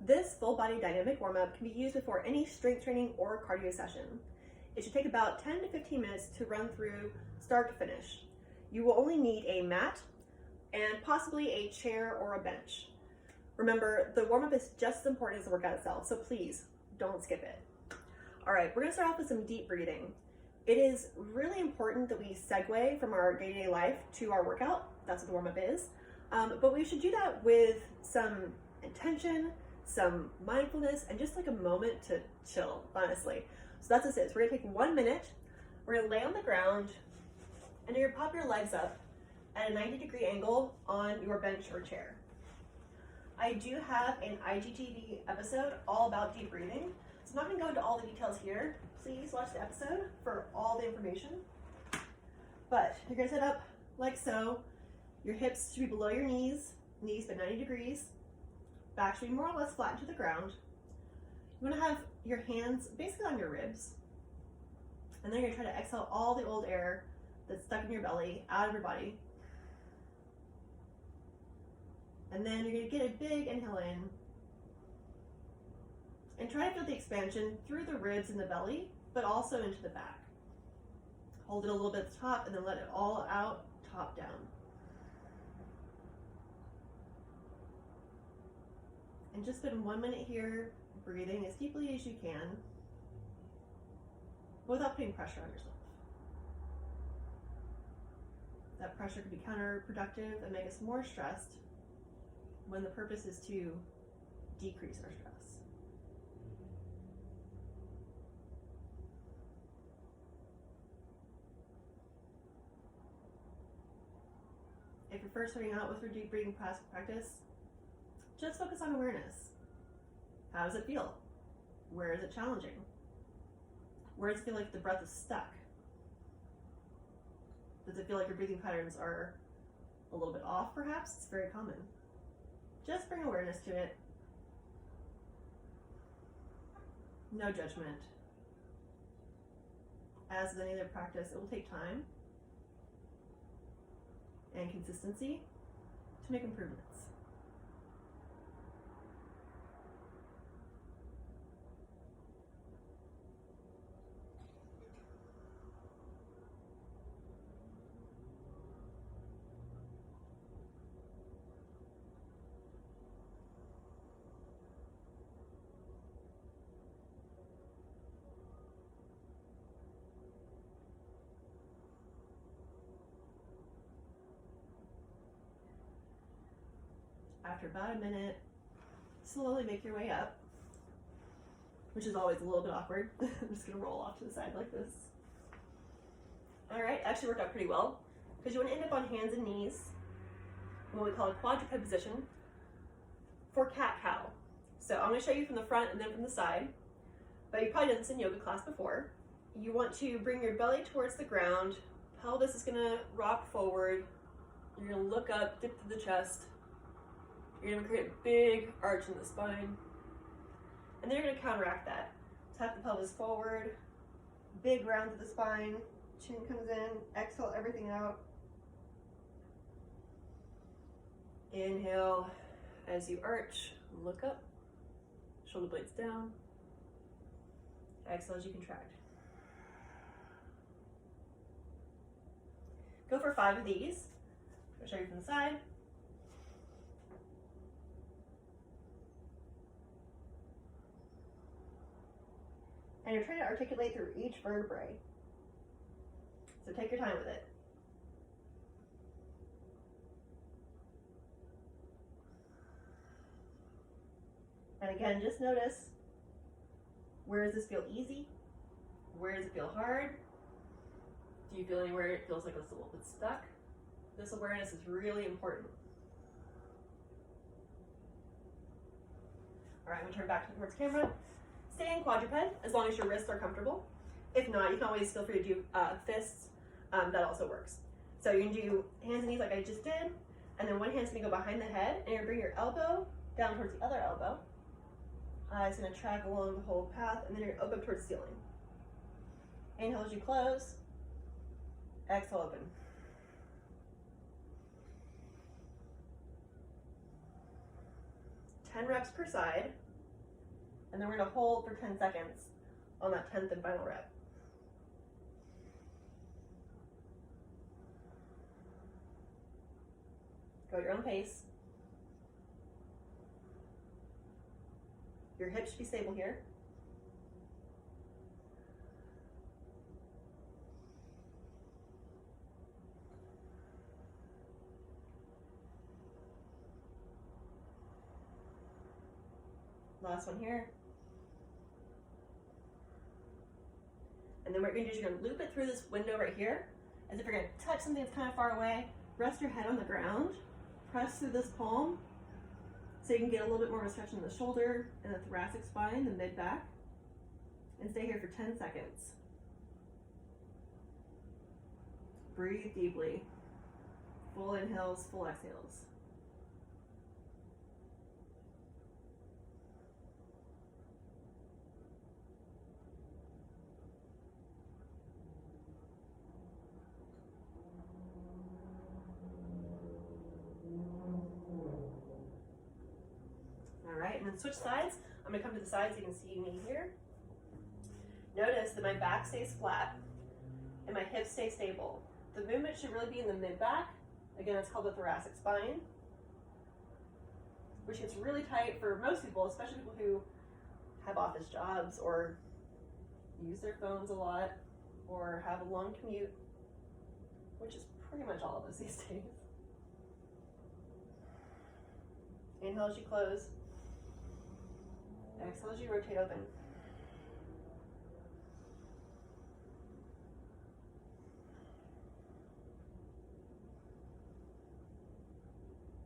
This full body dynamic warm-up can be used before any strength training or cardio session. It should take about 10 to 15 minutes to run through start to finish. You will only need a mat and possibly a chair or a bench. Remember, the warm-up is just as important as the workout itself, so please don't skip it. All right, we're gonna start off with some deep breathing. It is really important that we segue from our day-to-day life to our workout. That's what the warm-up is. But we should do that with some intention, some mindfulness, and just like a moment to chill, honestly. So that's just it. So we're gonna take 1 minute, we're gonna lay on the ground, and you're gonna pop your legs up at a 90-degree angle on your bench or chair. I do have an IGTV episode all about deep breathing, so I'm not gonna go into all the details here. Please watch the episode for all the information. But you're gonna sit up like so. Your hips should be below your knees by 90 degrees. Back should be more or less flat to the ground. You wanna have your hands basically on your ribs. And then you're gonna try to exhale all the old air that's stuck in your belly out of your body. And then you're gonna get a big inhale in. And try to feel the expansion through the ribs and the belly, but also into the back. Hold it a little bit at the top and then let it all out, top down. And just spend 1 minute here, breathing as deeply as you can, without putting pressure on yourself. That pressure could be counterproductive and make us more stressed when the purpose is to decrease our stress. If you're first starting out with your deep breathing practice, just focus on awareness. How does it feel? Where is it challenging? Where does it feel like the breath is stuck? Does it feel like your breathing patterns are a little bit off, perhaps? It's very common. Just bring awareness to it. No judgment. As with any other practice, it will take time and consistency to make improvements. After about a minute, slowly make your way up, which is always a little bit awkward. I'm just gonna roll off to the side like this. All right, actually worked out pretty well, because you wanna end up on hands and knees, what we call a quadruped position for cat-cow. So I'm gonna show you from the front and then from the side, but you've probably done this in yoga class before. You want to bring your belly towards the ground, pelvis is gonna rock forward, you're gonna look up, dip to the chest, you're gonna create a big arch in the spine, and then you're gonna counteract that. Tap the pelvis forward, big round to the spine, chin comes in, exhale everything out. Inhale as you arch, look up, shoulder blades down. Exhale as you contract. Go for 5 of these. I'll show you from the side. And you're trying to articulate through each vertebrae. So take your time with it. And again, just notice, where does this feel easy? Where does it feel hard? Do you feel anywhere it feels like it's a little bit stuck? This awareness is really important. All right, I'm gonna turn back towards camera. Stay in quadruped as long as your wrists are comfortable. If not, you can always feel free to do fists. That also works. So you can do hands and knees like I just did, and then one hand's gonna go behind the head, and you're gonna bring your elbow down towards the other elbow. It's gonna track along the whole path, and then you're gonna open up towards the ceiling. Inhale as you close. Exhale, open. Ten reps per side. And then we're gonna hold for 10 seconds on that 10th and final rep. Go at your own pace. Your hips should be stable here. Last one here. And then what you're gonna do is you're gonna loop it through this window right here, as if you're gonna touch something that's kind of far away. Rest your head on the ground, press through this palm, so you can get a little bit more of a stretch in the shoulder and the thoracic spine, the mid-back, and stay here for 10 seconds. Breathe deeply. Full inhales, full exhales. And then switch sides. I'm going to come to the side so you can see me here. Notice that my back stays flat and my hips stay stable. The movement should really be in the mid-back. Again, it's called the thoracic spine, which gets really tight for most people, especially people who have office jobs or use their phones a lot or have a long commute, which is pretty much all of us these days. Inhale as you close. Exhale as you rotate open.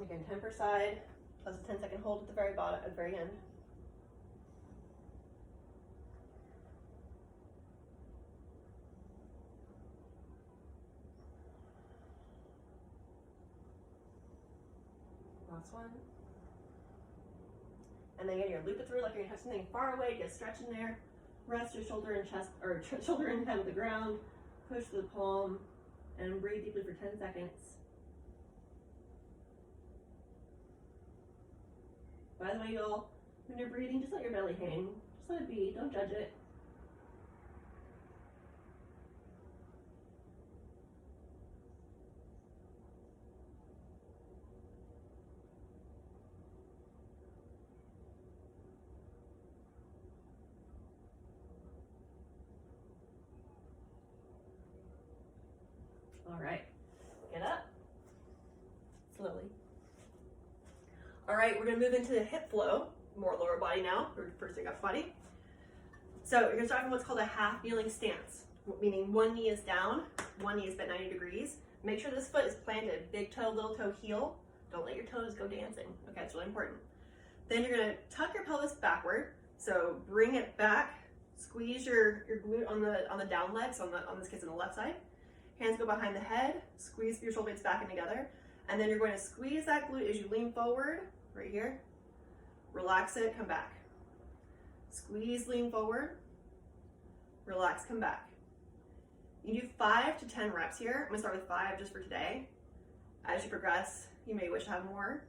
Again, 10 per side, plus a 10-second hold at the very bottom, at the very end. Last one. And then again, you're loop it through like you're gonna have something far away, get a stretch in there. Rest your shoulder and chest, or shoulder and head to the ground. Push the palm and breathe deeply for 10 seconds. By the way, y'all, when you're breathing, just let your belly hang. Just let it be, don't judge it. All right, get up, slowly. All right, we're gonna move into the hip flow, more lower body now, first thing upper body. So you're gonna start from what's called a half kneeling stance, meaning one knee is down, one knee is bent 90 degrees. Make sure this foot is planted, big toe, little toe, heel. Don't let your toes go dancing, okay, it's really important. Then you're gonna tuck your pelvis backward, so bring it back, squeeze your glute on the down leg, so on this case on the left side. Hands go behind the head, squeeze your shoulder blades back and together, and then you're going to squeeze that glute as you lean forward, right here. Relax it, come back. Squeeze, lean forward, relax, come back. You do 5 to 10 reps here. I'm gonna start with 5 just for today. As you progress, you may wish to have more.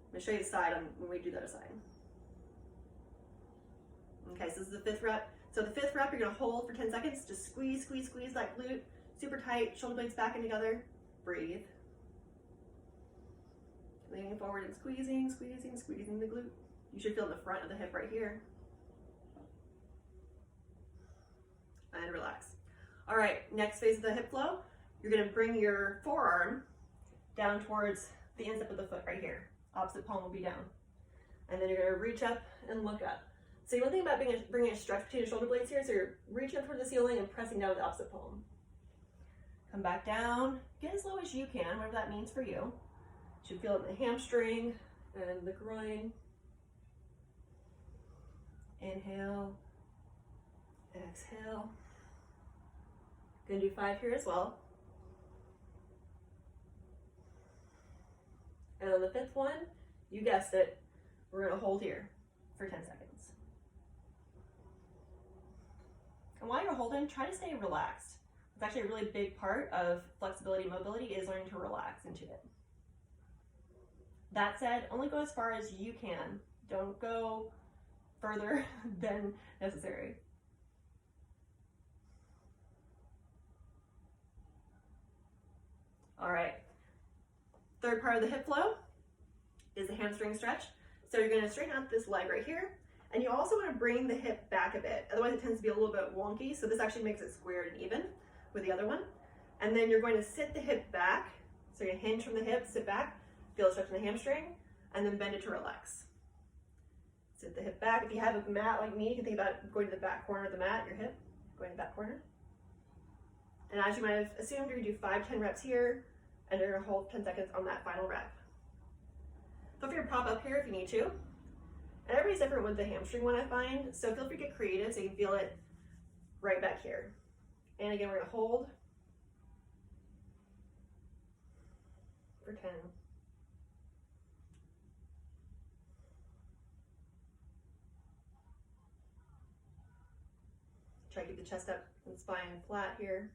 I'm gonna show you the side when we do the other side. Okay, so this is the 5th rep. So the 5th rep, you're gonna hold for 10 seconds. Just squeeze, squeeze, squeeze that glute. Super tight, shoulder blades back and together. Breathe. Leaning forward and squeezing, squeezing, squeezing the glute. You should feel in the front of the hip right here. And relax. All right, next phase of the hip flow. You're gonna bring your forearm down towards the instep of the foot right here. Opposite palm will be down. And then you're gonna reach up and look up. So you want to think about bringing a stretch between your shoulder blades here, so you're reaching up toward the ceiling and pressing down with the opposite palm. Come back down, get as low as you can, whatever that means for you. You should feel it in the hamstring and the groin. Inhale, exhale. Gonna do 5 here as well. And on the 5th one, you guessed it, we're gonna hold here for 10 seconds. And while you're holding, try to stay relaxed. It's actually a really big part of flexibility and mobility is learning to relax into it. That said, only go as far as you can. Don't go further than necessary. All right. Third part of the hip flow is the hamstring stretch. So you're going to straighten out this leg right here, and you also want to bring the hip back a bit. Otherwise it tends to be a little bit wonky. So this actually makes it squared and even with the other one. And then you're going to sit the hip back. So you're going to hinge from the hip, sit back, feel a stretch in the hamstring, and then bend it to relax. Sit the hip back. If you have a mat like me, you can think about going to the back corner of the mat, your hip, going to the back corner. And as you might have assumed, you're going to do 5-10 reps here, and you're going to hold 10 seconds on that final rep. Feel free to prop up here if you need to. And everybody's different with the hamstring one, I find, so feel free to get creative so you can feel it right back here. And again, we're going to hold for 10. Try to keep the chest up and spine flat here.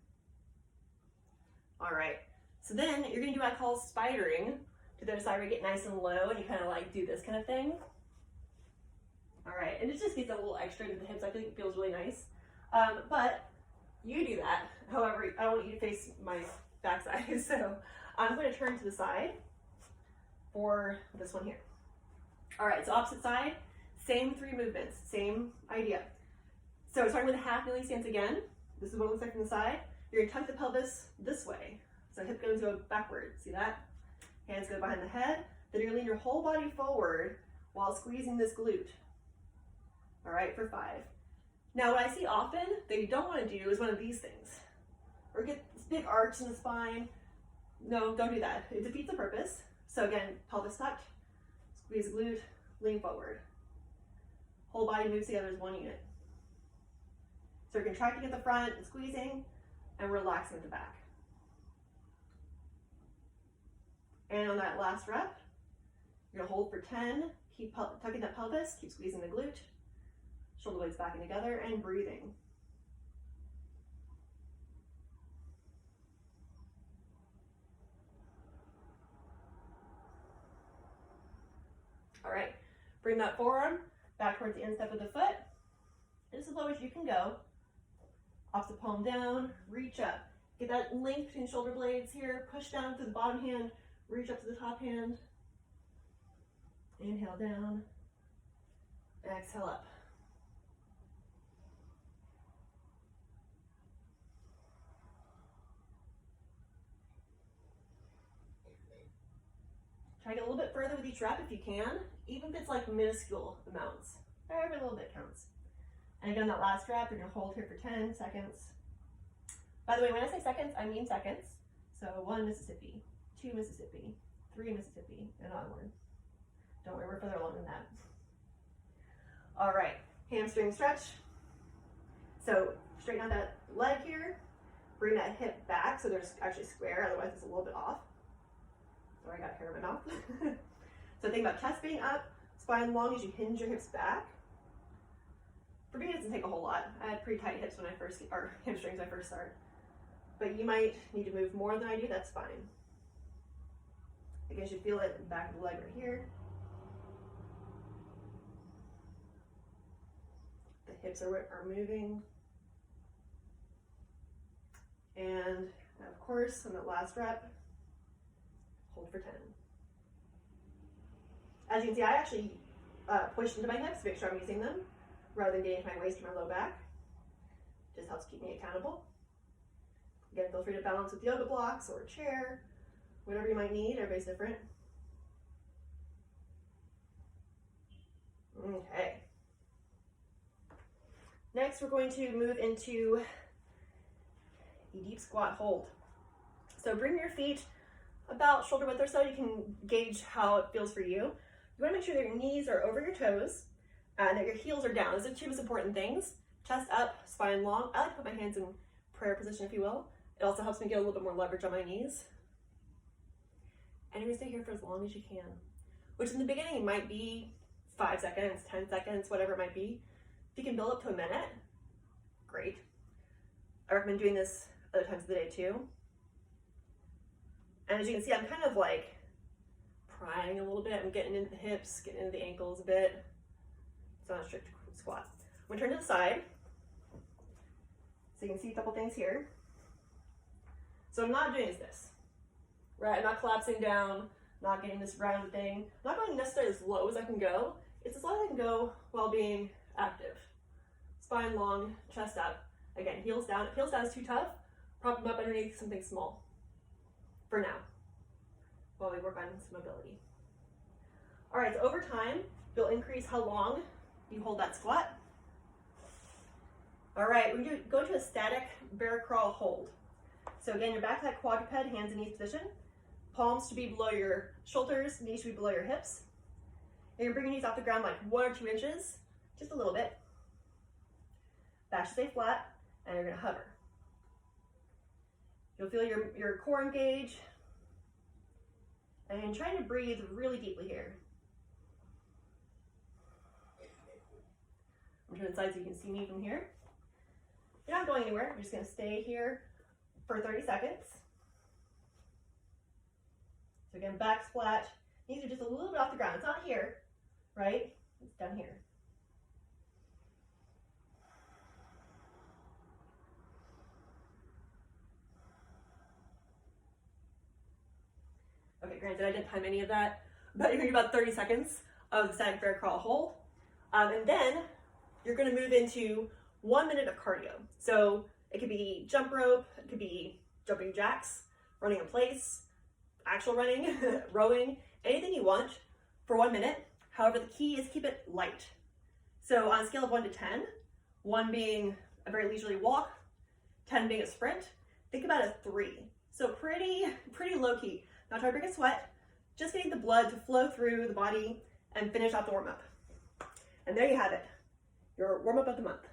All right, so then you're gonna do what I call spidering to the other side where you get nice and low and you kind of like do this kind of thing. All right, and it just gets a little extra into the hips. I think it feels really nice. But you do that. However, I don't want you to face my backside, so I'm going to turn to the side for this one here. All right, so opposite side, same 3 movements, same idea. So starting with a half kneeling stance again. This is what it looks like from the side. You're going to tuck the pelvis this way. So hip bones go backward. See that? Hands go behind the head. Then you're going to lean your whole body forward while squeezing this glute. All right, for 5. Now, what I see often that you don't want to do is one of these things. Or get this big arch in the spine. No, don't do that. It defeats the purpose. So again, pelvis tucked, squeeze glute, lean forward. Whole body moves together as one unit. So you're contracting at the front and squeezing, and relaxing at the back. And on that last rep, you're gonna hold for 10, keep tucking that pelvis, keep squeezing the glute, shoulder blades back and together, and breathing. All right, bring that forearm back towards the instep of the foot, just as low as you can go. Opposite palm down, reach up. Get that length between shoulder blades here, push down through the bottom hand, reach up to the top hand. Inhale down, exhale up. Try to get a little bit further with each rep if you can, even if it's like minuscule amounts. Every little bit counts. And again, that last rep, you're gonna hold here for 10 seconds. By the way, when I say seconds, I mean seconds. So 1 Mississippi, 2 Mississippi, 3 Mississippi, and onward. Don't worry, we're further along than that. All right, hamstring stretch. So straighten out that leg here, bring that hip back so there's actually square, otherwise it's a little bit off. Sorry, I got hair in my mouth. So think about chest being up, spine long as you hinge your hips back. For me, it doesn't take a whole lot. I had pretty tight hips when I first, or hamstrings when I first started. But you might need to move more than I do, that's fine. Again, you should feel it in the back of the leg right here. The hips are moving. And of course, on that last rep, hold for 10. As you can see, I actually push into my hips to make sure I'm using them, rather than getting into my waist or my low back. Just helps keep me accountable. Again, feel free to balance with yoga blocks or a chair, whatever you might need. Everybody's different. Okay. Next, we're going to move into a deep squat hold. So bring your feet about shoulder width or so. You can gauge how it feels for you. You want to make sure that your knees are over your toes and that your heels are down. Those are 2 most important things. Chest up, spine long. I like to put my hands in prayer position, if you will. It also helps me get a little bit more leverage on my knees. And you're gonna stay here for as long as you can, which in the beginning might be 5 seconds, 10 seconds, whatever it might be. If you can build up to a minute, great. I recommend doing this other times of the day too. And as you can see, I'm kind of like prying a little bit. I'm getting into the hips, getting into the ankles a bit. It's not a strict squat. I'm gonna turn to the side. So you can see a couple things here. So what I'm not doing is this, right? I'm not collapsing down, not getting this round thing. I'm not going necessarily as low as I can go. It's as low as I can go while being active. Spine long, chest up. Again, heels down. If heels down is too tough, prop them up underneath something small for now while we work on some mobility. All right, so over time, you'll increase how long you hold that squat. All right, we're going to go into a static bear crawl hold. So again, you're back to that quadruped, hands and knees position. Palms to be below your shoulders, knees to be below your hips. And you're bringing your knees off the ground like 1 or 2 inches, just a little bit. Back should stay flat, and you're gonna hover. You'll feel your core engage, and you're trying to breathe really deeply here. I'm turning inside so you can see me from here. You're not going anywhere, you're just gonna stay here for 30 seconds. So again, back's flat, knees are just a little bit off the ground. It's not here, right? It's down here. Okay, granted, I didn't time any of that, but you're gonna do about 30 seconds of the static bear crawl hold. And then you're gonna move into 1 minute of cardio. So it could be jump rope, it could be jumping jacks, running in place, actual running, rowing, anything you want for 1 minute. However, the key is keep it light. So on a scale of 1 to 10, 1 being a very leisurely walk, 10 being a sprint, think about a 3. So pretty low key. Not trying to break a sweat, just getting the blood to flow through the body and finish off the warm up. And there you have it, your warm up of the month.